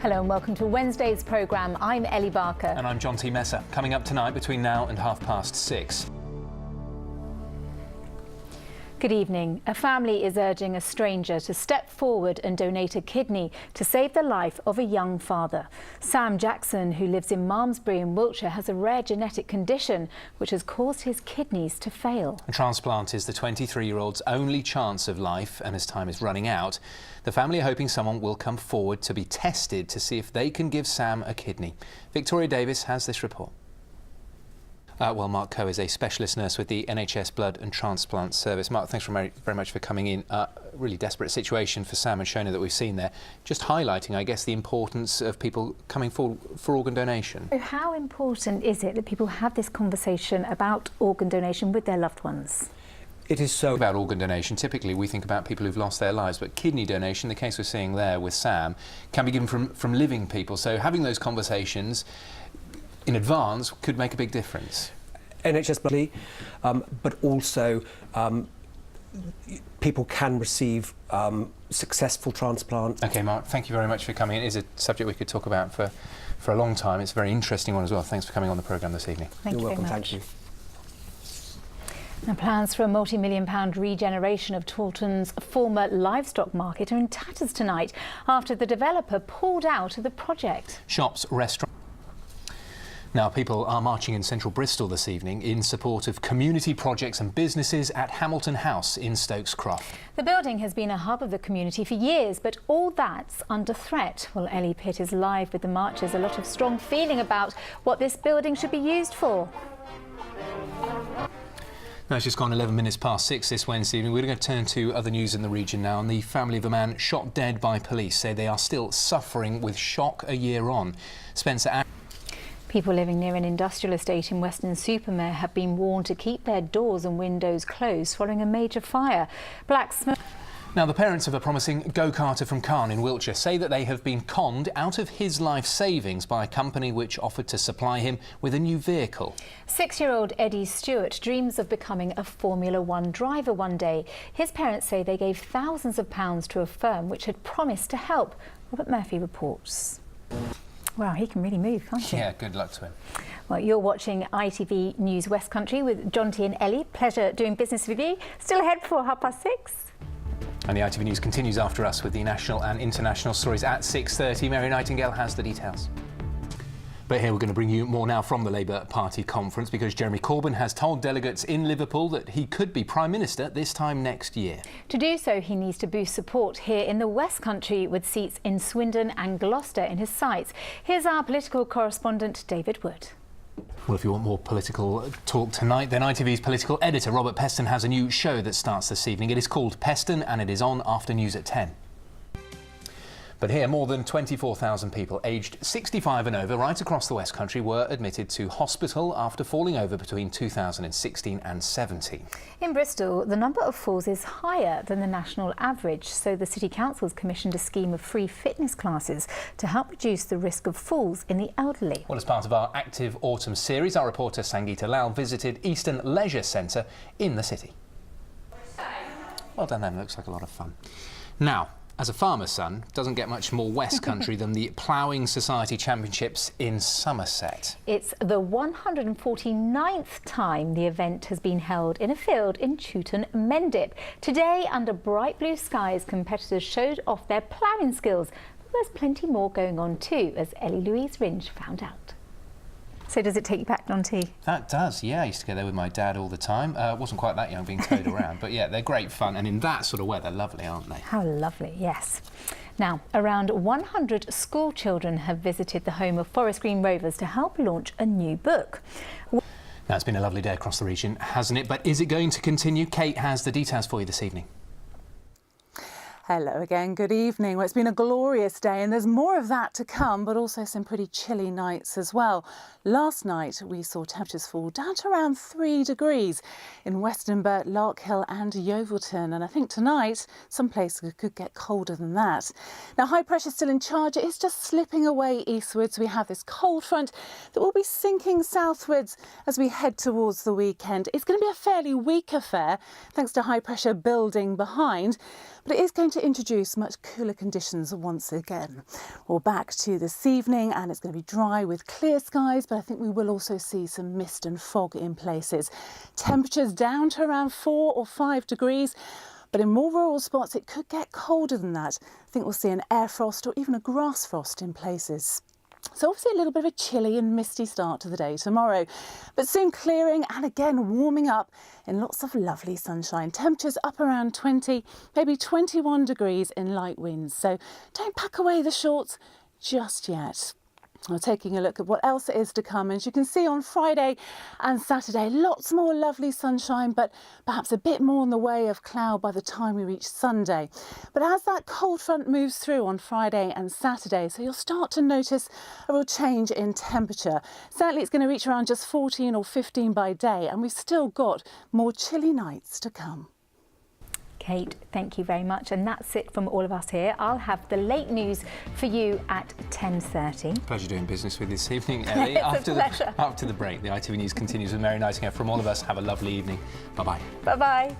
Hello and welcome to Wednesday's programme. I'm Ellie Barker. And I'm John T. Messer. Coming up tonight between now and 6:30. Good evening. A family is urging a stranger to step forward and donate a kidney to save the life of a young father. Sam Jackson, who lives in Malmesbury in Wiltshire, has a rare genetic condition which has caused his kidneys to fail. A transplant is the 23-year-old's only chance of life, and as time is running out, the family are hoping someone will come forward to be tested to see if they can give Sam a kidney. Victoria Davis has this report. Well, Mark Coe is a specialist nurse with the NHS Blood and Transplant Service. Mark, thanks very much for coming in. Really desperate situation for Sam and Shona that we've seen there. Just highlighting, I guess, the importance of people coming forward for organ donation. So how important is it that people have this conversation about organ donation with their loved ones? It is so about organ donation. Typically, we think about people who've lost their lives, but kidney donation, the case we're seeing there with Sam, can be given from living people. So having those conversations in advance could make a big difference. NHS Blood, but also people can receive successful transplant. OK, Mark, thank you very much for coming in. It is a subject we could talk about for a long time. It's a very interesting one as well. Thanks for coming on the programme this evening. Thank you very much. Thank you. Now, plans for a multi-million-pound regeneration of Taunton's former livestock market are in tatters tonight after the developer pulled out of the project. Shops, restaurants. Now, people are marching in central Bristol this evening in support of community projects and businesses at Hamilton House in Stokes Croft. The building has been a hub of the community for years, but all that's under threat. Well, Ellie Pitt is live with the marchers. A lot of strong feeling about what this building should be used for. Now, it's just gone 6:11 this Wednesday evening. We're going to turn to other news in the region now. And the family of a man shot dead by police say they are still suffering with shock a year on. Spencer. People living near an industrial estate in Weston-super-Mare have been warned to keep their doors and windows closed following a major fire. Black smoke. Now, the parents of a promising go-karter from Calne in Wiltshire say that they have been conned out of his life savings by a company which offered to supply him with a new vehicle. 6-year-old Eddie Stewart dreams of becoming a Formula One driver one day. His parents say they gave thousands of pounds to a firm which had promised to help. Robert Murphy reports. Wow, he can really move, can't he? Yeah, good luck to him. Well, you're watching ITV News West Country with John T and Ellie. Pleasure doing business with you. Still ahead for 6:30. And the ITV News continues after us with the national and international stories at 6:30. Mary Nightingale has the details. But here we're going to bring you more now from the Labour Party conference because Jeremy Corbyn has told delegates in Liverpool that he could be Prime Minister this time next year. To do so, he needs to boost support here in the West Country with seats in Swindon and Gloucester in his sights. Here's our political correspondent, David Wood. Well, if you want more political talk tonight, then ITV's political editor, Robert Peston, has a new show that starts this evening. It is called Peston and it is on after news at 10. But here, more than 24,000 people aged 65 and over right across the West Country were admitted to hospital after falling over between 2016 and 17. In Bristol, the number of falls is higher than the national average, so the City Council's commissioned a scheme of free fitness classes to help reduce the risk of falls in the elderly. Well, as part of our Active Autumn series, our reporter Sangeeta Lal visited Eastern Leisure Centre in the city. Well done then, looks like a lot of fun. Now, as a farmer's son, doesn't get much more West Country than the Ploughing Society Championships in Somerset. It's the 149th time the event has been held in a field in Chewton Mendip. Today, under bright blue skies, competitors showed off their ploughing skills. But there's plenty more going on too, as Ellie Louise Ringe found out. So does it take you back, John T? That does, yeah. I used to go there with my dad all the time. Wasn't quite that young being towed around, but yeah, they're great fun. And in that sort of weather, lovely, aren't they? How lovely, yes. Now, around 100 school children have visited the home of Forest Green Rovers to help launch a new book. Now, it's been a lovely day across the region, hasn't it? But is it going to continue? Kate has the details for you this evening. Hello again, good evening. Well, it's been a glorious day and there's more of that to come, but also some pretty chilly nights as well. Last night we saw temperatures fall down to around 3 degrees in Westonbirt, Larkhill and Yeovilton, and I think tonight some places could get colder than that. Now, high pressure still in charge. It is just slipping away eastwards. We have this cold front that will be sinking southwards as we head towards the weekend. It's going to be a fairly weak affair thanks to high pressure building behind. but it is going to introduce much cooler conditions once again. We're back to this evening and it's going to be dry with clear skies, but I think we will also see some mist and fog in places. Temperatures down to around 4 or 5 degrees. But in more rural spots, it could get colder than that. I think we'll see an air frost or even a grass frost in places. So obviously a little bit of a chilly and misty start to the day tomorrow, but soon clearing and again warming up in lots of lovely sunshine. Temperatures up around 20, maybe 21 degrees in light winds. So don't pack away the shorts just yet. We're taking a look at what else is to come. As you can see on Friday and Saturday, lots more lovely sunshine, but perhaps a bit more in the way of cloud by the time we reach Sunday. But as that cold front moves through on Friday and Saturday, so you'll start to notice a real change in temperature. Certainly it's going to reach around just 14 or 15 by day, and we've still got more chilly nights to come. Kate, thank you very much. And that's it from all of us here. I'll have the late news for you at 10:30. Pleasure doing business with you this evening, Ellie. It's a pleasure. After the break, the ITV News continues with Mary Nightingale. From all of us, have a lovely evening. Bye-bye. Bye-bye.